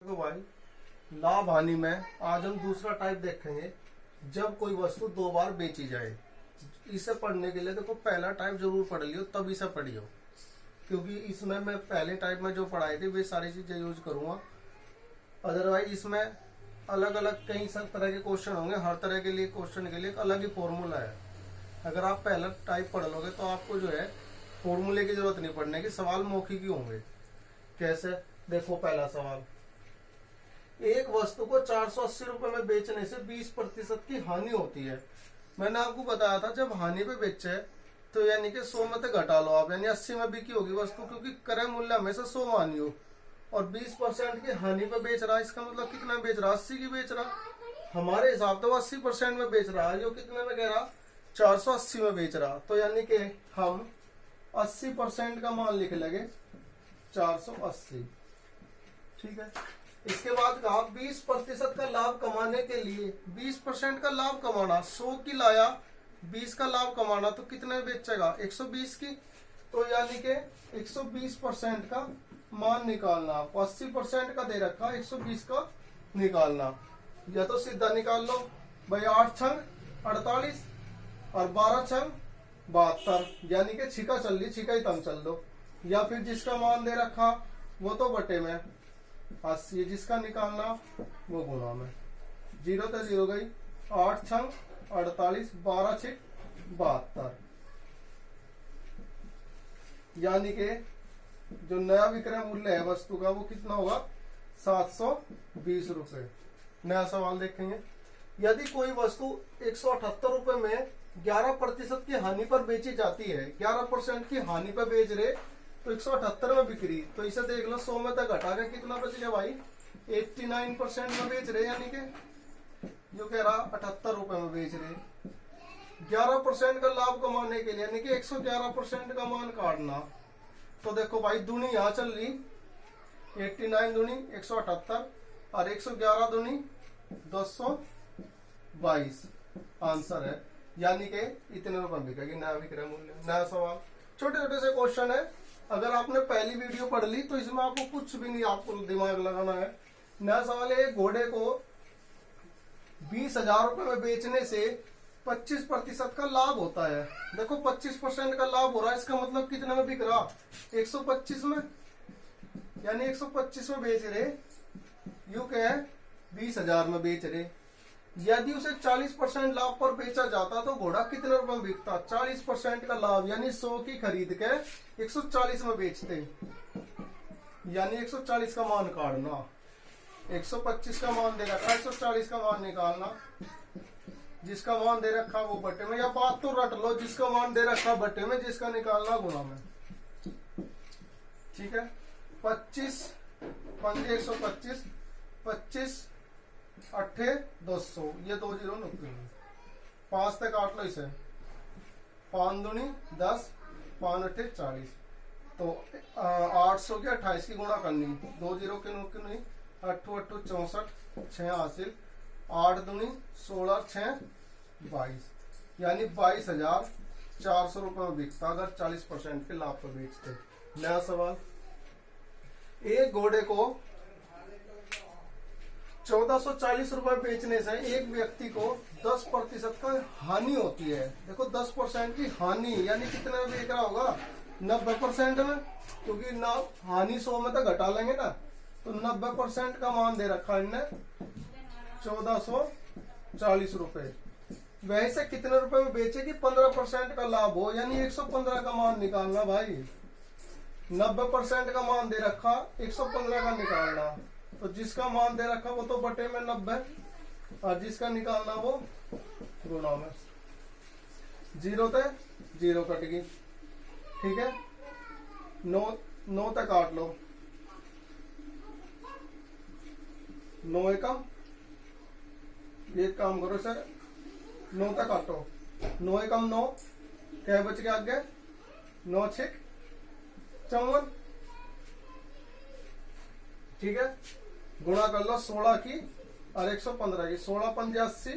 देखो भाई, लाभ हानि में आज हम दूसरा टाइप देखेंगे। जब कोई वस्तु दो बार बेची जाए। इसे पढ़ने के लिए देखो पहला टाइप जरूर पढ़ लियो, तब इसे पढ़ियो, क्योंकि इसमें मैं पहले टाइप में जो पढ़ाए थे वे सारी चीजें यूज करूंगा। अदरवाइज इसमें अलग अलग कई सब तरह के क्वेश्चन होंगे, हर तरह के लिए क्वेश्चन के लिए एक अलग ही फॉर्मूला है। अगर आप पहला टाइप पढ़ लोगे तो आपको जो है फॉर्मूले की जरूरत नहीं पड़ने की, सवाल मौखिक ही होंगे। कैसे? देखो पहला सवाल, एक वस्तु को 480 रुपए में बेचने से 20% की हानि होती है। मैंने आपको बताया था जब हानि पे बेचे तो यानी कि 100 में से घटा लो आप, यानी 80 में बिकी होगी वस्तु, क्योंकि क्रय मूल्य हमेशा 100 मानी हो। और 20% की हानि पे बेच रहा है, इसका मतलब कितना बेच रहा? 80 की बेच रहा। हमारे हिसाब तो 80% में बेच रहा है, जो कितने में कह रहा? 480 में बेच रहा। तो यानी कि हम 80% का मान लिख लेंगे 480। ठीक है। इसके बाद कहा 20% का लाभ कमाने के लिए, 20% का लाभ कमाना, 100 की लाया 20 का लाभ कमाना, तो कितने बेचेगा? 120 की। तो यानी कि 120% का मान निकालना। 80% का दे रखा, 120 का निकालना। या तो सीधा निकाल लो भाई, 8 छंग 48 और 12 छंग 72, यानी कि छिका चल रही, छिका ही तंग चल दो। या फिर जिसका मान दे रखा वो तो बटे में 80, जिसका निकालना वो गुना में। 0 तो 0 गई, 8 छंग 48, 12 छिक 72, यानी कि जो नया विक्रय मूल्य है वस्तु का वो कितना होगा? 720 रुपए। नया सवाल देखेंगे। यदि कोई वस्तु 178 रुपए में 11% की हानि पर बेची जाती है, 11% की हानि पर बेच रहे तो 178 में बिक्री, तो इसे देख लो 100 में तक घटा के कितना बच गया भाई? 89% में बेच रहे, यानी कि जो कह रहा 78 रुपए में बेच रहे। 11% का लाभ कमाने के लिए यानी कि 111% का मान काटना। तो देखो भाई, दूनी यहाँ चल रही, 89 दूनी 178 और 111 दूनी 222 आंसर है, यानी कि इतने रुपए बिकेगी नया विक्रय मूल्य। नया सवाल, छोटे छोटे से क्वेश्चन है। अगर आपने पहली वीडियो पढ़ ली तो इसमें आपको कुछ भी नहीं, आपको दिमाग लगाना है। नया सवाल है, घोड़े को 20,000 रुपए में बेचने से 25% का लाभ होता है। देखो 25% का लाभ हो रहा है, इसका मतलब कितने में बिक रहा? 125 में, यानी 125 में बेच रहे, यू कहे 20,000 में बेच रहे। यदि उसे 40% लाभ पर बेचा जाता तो घोड़ा कितने रुपए में बिकता? 40% का लाभ, यानी 100 की खरीद के 140 में बेचते, यानी 140 का मान काटना। 125 का मान दे रखा, 140 का मान निकालना। जिसका मान दे रखा वो बटे में, या बात तो रट लो, जिसका मान दे रखा बटे में, जिसका निकालना गुना में। ठीक है। 25 पंजे 125, 25 अट्ठे 200, ये 2 जीरो निकलेंगे। 5 तक काट लो इसे, 5 दूनी 10, 5 अट्ठे 40। तो 800 के 28 की गुणा करनी, 2 जीरो के नहीं, 8 8 64, 6 हासिल, 8 दूनी 16, 6 22, यानी 22,400 रुपए में बिकता अगर 40% के लाभ पर बेचते। नया सवाल, एक घोड़े को 1440 रुपए बेचने से एक व्यक्ति को 10% का हानि होती है। देखो 10% की हानि, यानी कितने में बेच रहा होगा? 90% में, क्योंकि ना हानि 100 में तो घटा लेंगे ना, तो 90% का मान दे रखा इनने 1440 रुपए। वैसे कितने रुपए में बेचेगी? 15% का लाभ हो, यानी 115 का मान निकालना भाई। 90% का मान दे रखा, 115 का निकालना। तो जिसका मान दे रखा वो तो बटे में 90 और जिसका निकालना वो गुणा में। 0 ते 0 कट गई। ठीक है। 9 तक काट लो, 9 एकम, एक काम करो सर, 9 तक काटो, 9 एकम 9, क्या बच गया आगे? 9 6 54। ठीक है। गुणा कर लो 16 की और 115 की, 16 पंजे 80,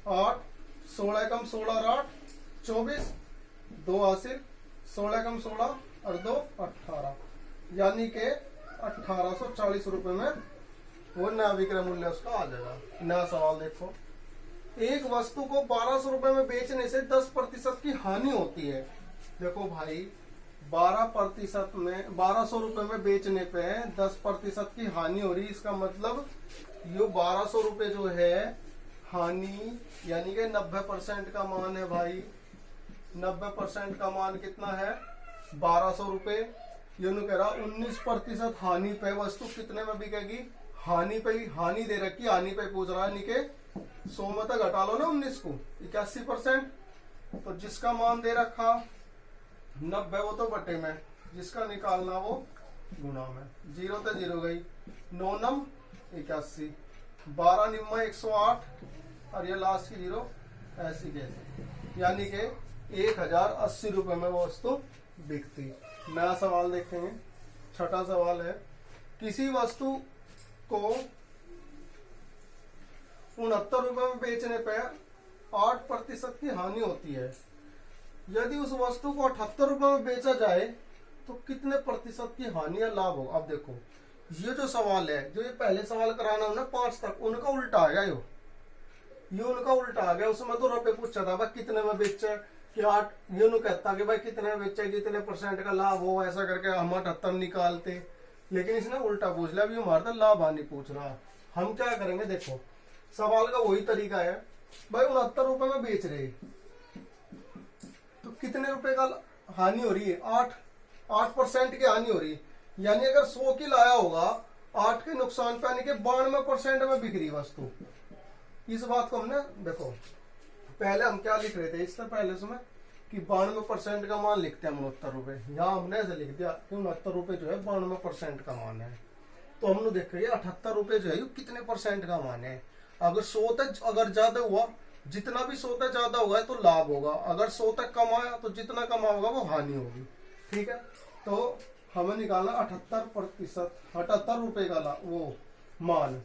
8, 16 एकम 16 और 8 24, 2 हासिल, 16 एकम 16 और 2 18, यानी के 1840 रुपए में वो नया विक्रय मूल्य उसका आ जाएगा। नया सवाल देखो, एक वस्तु को 1200 रुपए में बेचने से 10% की हानि होती है। देखो भाई 12% में 1200 रुपए में बेचने पे 10% की हानि हो रही, इसका मतलब ये 1200 रुपए जो है हानि, यानी कि 90% का मान है भाई। 90% का मान कितना है 1200 रुपए। ये कह रहा 19% हानि पे वस्तु कितने में बिकेगी, हानि पे, हानि दे रखी, हानि पे पूछ रहा है, यानी कि 100 में तो घटा लो ना 19 को, 81%। तो जिसका मान दे रखा 90 वो तो बटे में, जिसका निकालना वो गुणा में। 0 तो 0 गई, 9 नम 81, 12 निम्मा 108 और ये लास्ट की 0 ऐसी कैसे, यानी कि 1080 रुपए में वो वस्तु बिकती। नया सवाल देखेंगे, छठा सवाल है, किसी वस्तु को 69 रुपए में बेचने पर 8% की हानि होती है। यदि उस वस्तु को 78 रुपए में बेचा जाए तो कितने प्रतिशत की हानि या लाभ होगा। अब देखो ये जो सवाल है, जो ये पहले सवाल कराना ना 5 तक, उनका उल्टा आ गया, ये उनका उल्टा आ गया। उसमें तो रुपए पूछा था भाई कितने में बेचे, कि 8, ये नु कहता कि भाई कितने में बेचे, कितने % का लाभ हो, ऐसा करके हम 78 निकालते। लेकिन इसने उल्टा पूछ लिया, अभी हमारा तो लाभ हानि पूछ रहा। हम क्या करेंगे, देखो सवाल का वही तरीका है भाई, 69 रुपए में बेच रहे तो कितने रुपए का हानि हो रही है, 8% की हानि हो रही है। यानी अगर 100 की लाया होगा 8 के नुकसान पे, यानी कि 92% में बिक रही वस्तु। इस बात को हमने देखो पहले हम क्या लिख रहे थे, इससे पहले उसमें कि 92% का मान लिखते हैं हम 69 रुपए, यहाँ हमने ऐसे लिख दिया कि 69 रुपए जो है 92% का मान है। तो हमने देखा 78 रुपए जो है कितने % का मान है। अगर 100 तक अगर ज्यादा हुआ, जितना भी 100 तक ज्यादा हुआ है तो लाभ होगा, अगर 100 तक कम आया तो जितना कम होगा वो हानि होगी। ठीक है, तो हमें निकालना 78 रुपए का वो मान।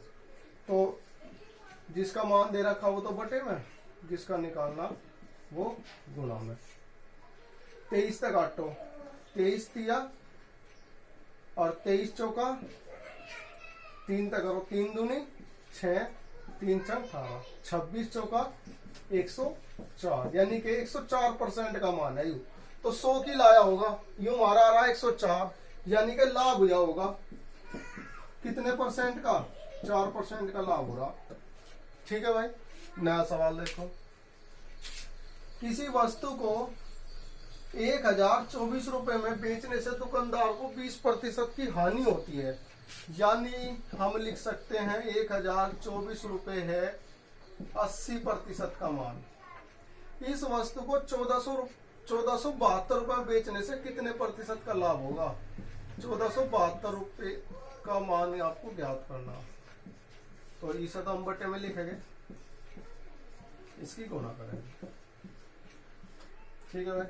तो जिसका मान दे रखा वो तो बटे में, जिसका निकालना वो गुणा में। 23 तक काटो, 23 तिया और 23 चौका 3 तक करो, 3 दूनी 6, 3 छक 18, 26 चौका 104, यानी कि 104% का मान है। यू तो 100 की लाया होगा, यूं हमारा आ रहा है 104, यानी कि लाभ हुआ होगा कितने % का, 4% का लाभ हो रहा। ठीक है भाई, नया सवाल देखो, किसी वस्तु को 1024 रुपए में बेचने से दुकानदार को 20% की हानि होती है। यानी हम लिख सकते हैं 1024 रुपए है 80% का मान। इस वस्तु को 1472 रुपए में बेचने से कितने % का लाभ होगा। 1472 रुपए का मान आपको ज्ञात करना। तो इसे तो हम बटे में लिखेंगे, इसकी गुणा करेंगे। ठीक है भाई,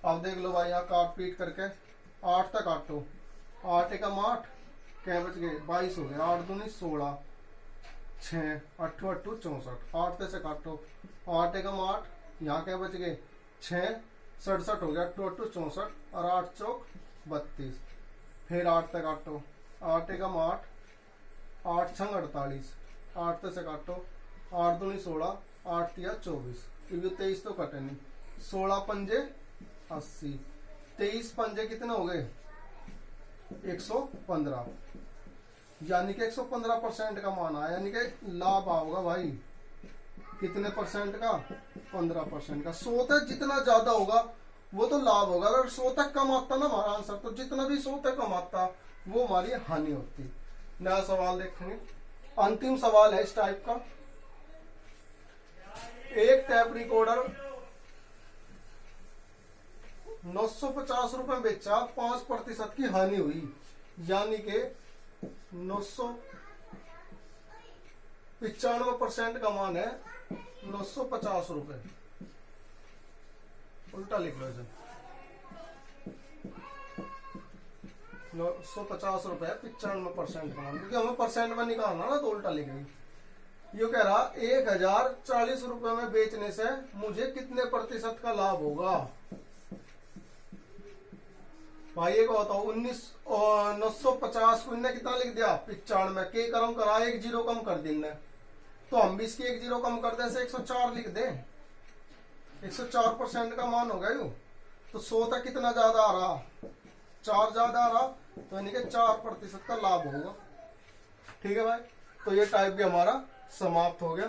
अब देख लो भाई यहाँ काट पीट करके 8 तक काटो, 8 एकम 8 क्या बच गए 22 हो गए, 8 दूनी 16, 6 8 8 64, 8 से काटो, 8 एकम 8 यहाँ क्या बच गए 6 67 हो गया, 8 8 64 और 8 चौक 32। फिर 8 तक काटो, 8 एकम 8 8 छंग 48, 8 से काटो, 8 दूनी 16, 8 तिया 24, 23 तो कटे नहीं, 16 पंजे 80, 23 पंजे कितने हो गए 115, यानी कि 115% का मान आया, यानी कि लाभ आओगा भाई कितने % का, 15% का। 100 तक जितना ज्यादा होगा वो तो लाभ होगा, अगर 100 तक कम आता ना हमारा आंसर, तो जितना भी 100 तक कम आता वो हमारी हानि होती। नया सवाल देखेंगे, अंतिम सवाल है इस टाइप का, एक टैप रिकॉर्डर 950 रुपए में बेचा, 5% की हानि हुई, यानी कि 995% का मान है 950 रुपए। उल्टा लिख लो इसे, 950 रुपए 95% का मान, क्योंकि हमें % में निकालना ना, तो उल्टा लिख रही। ये कह रहा 1040 रुपए में बेचने से मुझे कितने % का लाभ होगा। भाई एक बताओ 950 को इनने कितना लिख दिया 95 के क्रम करा, एक जीरो कम कर दी इनने, तो हम भी इसकी एक जीरो कम कर दे, 104 लिख दे। 104% का मान हो गया यू। तो 100 तक कितना ज्यादा आ रहा, 4 ज्यादा आ रहा, तो यानी कि 4% का लाभ होगा। ठीक है भाई, तो ये टाइप भी हमारा समाप्त हो गया।